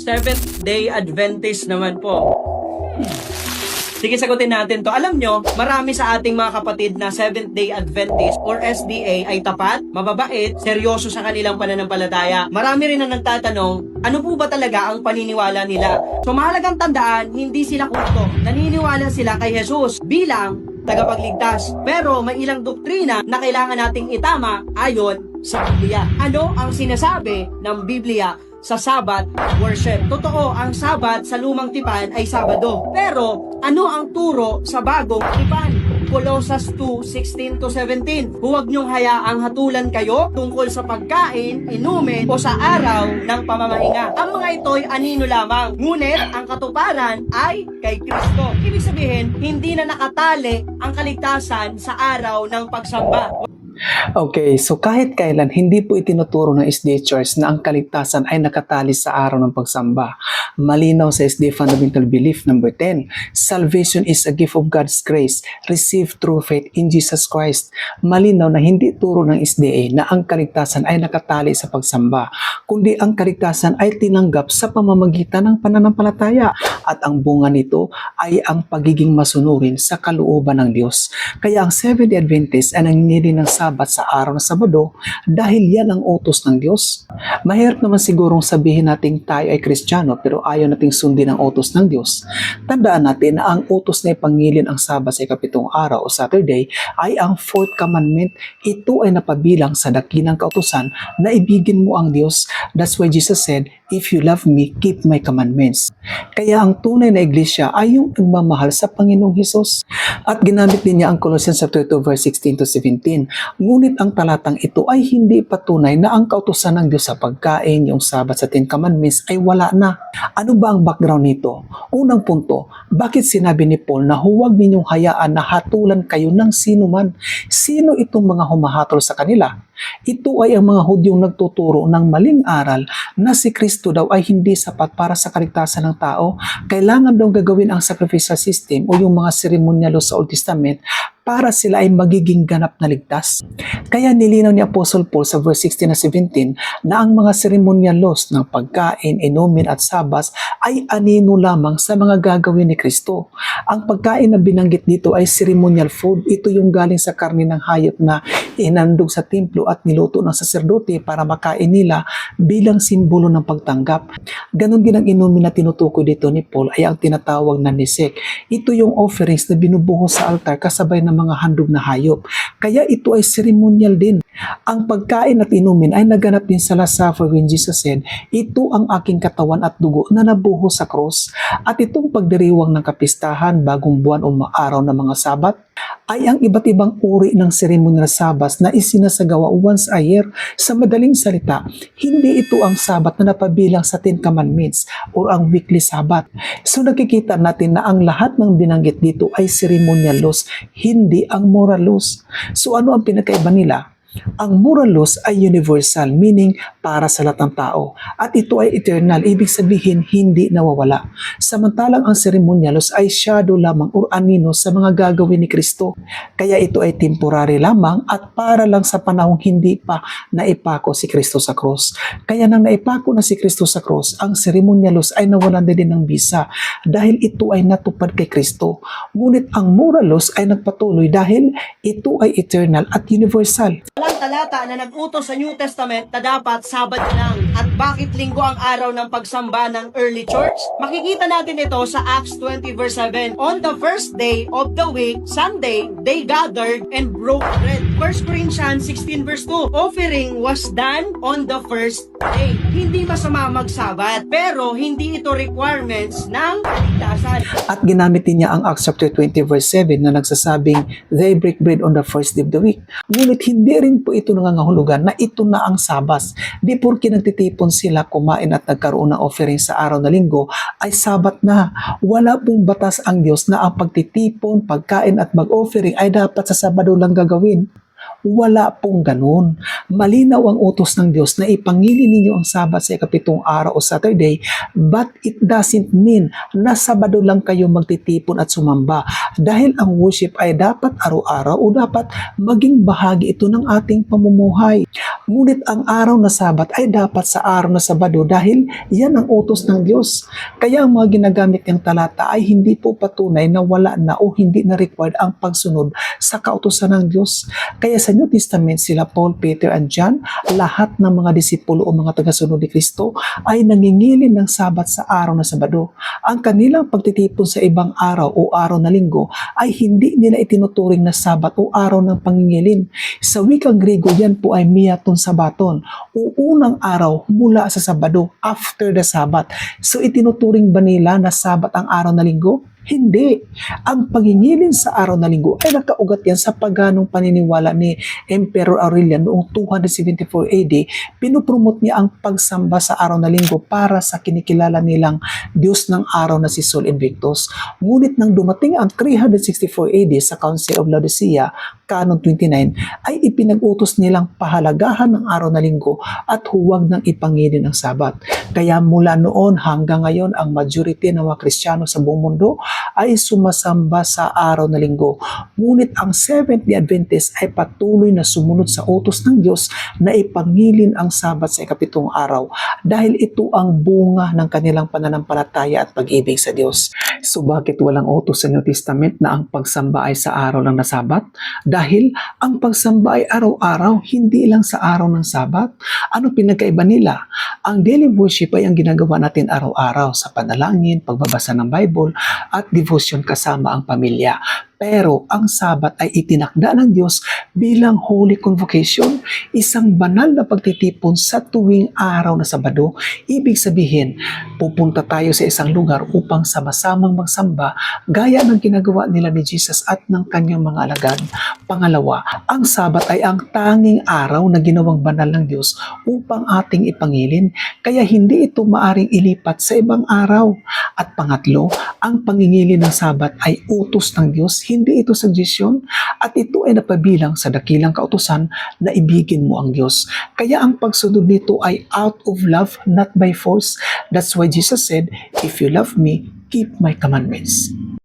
Seventh-day Adventist naman po. Sige, sagutin natin to. Alam nyo, marami sa ating mga kapatid na Seventh-day Adventist or SDA ay tapat, mababait, seryoso sa kanilang pananampalataya. Marami rin na nagtatanong, ano po ba talaga ang paniniwala nila? So mahalagang tandaan, hindi sila kulto. Naniniwala sila kay Jesus bilang tagapagligtas. Pero may ilang doktrina na kailangan nating itama ayon sa Biblia. Ano ang sinasabi ng Biblia sa Sabat worship? Totoo, ang Sabat sa lumang tipan ay Sabado. Pero ano ang turo sa bagong tipan? Colossus 2:16-17. Huwag niyong hayaang hatulan kayo tungkol sa pagkain, inumin o sa araw ng pamamahinga. Ang mga ito ay anino lamang. Ngunit ang katuparan ay kay Kristo. Ibig sabihin, hindi na nakatali ang kaligtasan sa araw ng pagsamba. Okay, so kahit kailan hindi po itinuturo ng SDA Church na ang kaligtasan ay nakatali sa araw ng pagsamba. Malinaw sa SDA Fundamental Belief number 10, salvation is a gift of God's grace received through faith in Jesus Christ. Malinaw na hindi turo ng SDA na ang kaligtasan ay nakatali sa pagsamba, kundi ang kaligtasan ay tinanggap sa pamamagitan ng pananampalataya at ang bunga nito ay ang pagiging masunurin sa kalooban ng Diyos. Kaya ang Seventh-day Adventist ay nanginili ng Sabat sa araw ng Sabado dahil yan ang utos ng Diyos. Mahirap naman sigurong sabihin natin tayo ay Kristiyano pero ayaw nating sundin ang utos ng Diyos. Tandaan natin na ang utos na ipangilin ang Sabat sa ikapitong araw o Saturday ay ang fourth commandment. Ito ay napabilang sa dakilang kautusan na ibigin mo ang Diyos. That's why Jesus said, "If you love me, keep my commandments." Kaya ang tunay na iglesia ay yung nagmamahal sa Panginoong Hesus. At ginamit din niya ang Colossians chapter 2 verse 16-17. Ngunit ang talatang ito ay hindi patunay na ang kautusan ng Diyos sa pagkain, yung Sabat sa Ten Commandments ay wala na. Ano ba ang background nito? Unang punto, bakit sinabi ni Paul na huwag ninyong hayaan na hatulan kayo ng sino man? Sino itong mga humahatol sa kanila? Ito ay ang mga Hudyong nagtuturo ng maling aral na si Kristo daw ay hindi sapat para sa kaligtasan ng tao. Kailangan daw gagawin ang sacrificial system o yung mga ceremonial sa Old Testament para sila ay magiging ganap na ligtas. Kaya nilinaw ni Apostle Paul sa verse 16-17 na ang mga ceremonial laws ng pagkain, inumin at sabas ay anino lamang sa mga gagawin ni Kristo. Ang pagkain na binanggit dito ay ceremonial food. Ito yung galing sa karne ng hayop na inandog sa templo at niluto ng saserdote para makain nila bilang simbolo ng pagtanggap. Ganon din ang inumin na tinutukoy dito ni Paul ay ang tinatawag na nisek. Ito yung offerings na binubuhos sa altar kasabay ng mga handog na hayop. Kaya ito ay ceremonial din. Ang pagkain at inumin ay naganap din sa Last Supper when Jesus said, "Ito ang aking katawan at dugo na nabuhos sa krus." At itong pagdiriwang ng kapistahan, bagong buwan o araw ng mga Sabat ay ang iba't ibang uri ng ceremonial sabas na isinasagawa once a year. Sa madaling salita, hindi ito ang Sabat na napabilang sa Ten Commandments o ang weekly Sabat. So nakikita natin na ang lahat ng binanggit dito ay ceremonial laws, hindi ang moral laws. So ano ang pinakaiba nila? Ang moral laws ay universal, meaning para sa lahat ng tao. At ito ay eternal, ibig sabihin hindi nawawala. Samantalang ang ceremonial laws ay shadow lamang or anino sa mga gagawin ni Kristo. Kaya ito ay temporary lamang at para lang sa panahong hindi pa naipako si Kristo sa cross. Kaya nang naipako na si Kristo sa cross, ang ceremonial laws ay nawalan din ng bisa dahil ito ay natupad kay Kristo. Ngunit ang moral laws ay nagpatuloy dahil ito ay eternal at universal. Walang talata na nag-utos sa New Testament na dapat Sabado lang. At bakit linggo ang araw ng pagsamba ng early church? Makikita natin ito sa Acts 20 verse 7. On the first day of the week, Sunday, they gathered and broke bread. 1 Corinthians 16 verse 2. Offering was done on the first day. Hindi masama magsabat, pero hindi ito requirements ng kaligtasan. At ginamit din niya ang Acts chapter 20 verse 7 na nagsasabing, "They break bread on the first day of the week." Ngunit hindi rin po ito nangangahulugan na ito na ang Sabas. Di porke nagtitipon sila kumain at nagkaroon ng offering sa araw na linggo ay Sabat na. Wala pong batas ang Diyos na ang pagtitipon, pagkain at mag-offering ay dapat sa Sabado lang gagawin. Wala pong ganun. Malinaw ang utos ng Diyos na ipangili ninyo ang Sabat sa ikapitong araw o Saturday, but it doesn't mean na Sabado lang kayo magtitipon at sumamba. Dahil ang worship ay dapat araw-araw o dapat maging bahagi ito ng ating pamumuhay. Ngunit ang araw na Sabat ay dapat sa araw na Sabado dahil yan ang utos ng Diyos. Kaya ang mga ginagamit niyang talata ay hindi po patunay na wala na o hindi na required ang pagsunod sa kautusan ng Diyos. Kaya sa New Testament sila Paul, Peter, and John, lahat ng mga disipulo o mga tagasunod ni Kristo ay nangingilin ng Sabat sa araw na Sabado. Ang kanilang pagtitipon sa ibang araw o araw na linggo ay hindi nila itinuturing na Sabat o araw ng pangingilin. Sa wikang Griego, yan po ay miaton sabaton o unang araw mula sa Sabado, after the Sabat. So itinuturing ba nila na Sabat ang araw na linggo? Hindi. Ang pangingilin sa araw na linggo ay nakaugat yan sa paganong paniniwala ni Emperor Aurelian noong 274 AD. Pinupromote niya ang pagsamba sa araw na linggo para sa kinikilala nilang Diyos ng araw na si Sol Invictus. Ngunit nang dumating ang 364 AD sa Council of Laodicea, Canon 29, ay ipinag-utos nilang pahalagahan ng araw na linggo at huwag nang ipangilin ang Sabat. Kaya mula noon hanggang ngayon, ang majority ng mga Kristiyano sa buong mundo ay sumasamba sa araw na linggo. Ngunit ang Seventh-day Adventist ay patuloy na sumunod sa utos ng Diyos na ipangilin ang Sabat sa ikapitong araw dahil ito ang bunga ng kanilang pananampalataya at pag-ibig sa Diyos. So bakit walang utos sa New Testament na ang pagsamba ay sa araw lang na Sabat? Dahil ang pagsamba ay araw-araw, hindi lang sa araw ng Sabat. Ano pinagkaiba nila? Ang daily worship ay ang ginagawa natin araw-araw sa panalangin, pagbabasa ng Bible, at devotion kasama ang pamilya. Pero ang Sabat ay itinakda ng Diyos bilang holy convocation, isang banal na pagtitipon sa tuwing araw na Sabado. Ibig sabihin, pupunta tayo sa isang lugar upang sama-samang magsamba gaya ng ginagawa nila ni Jesus at ng kanyang mga alagad. Pangalawa, ang Sabat ay ang tanging araw na ginawang banal ng Diyos upang ating ipangilin, kaya hindi ito maaring ilipat sa ibang araw. At pangatlo, ang pangingili ng Sabat ay utos ng Diyos, hindi ito suggestion, at ito ay napabilang sa dakilang kautusan na ibigin mo ang Diyos. Kaya ang pagsunod nito ay out of love, not by force. That's why Jesus said, "If you love me, keep my commandments."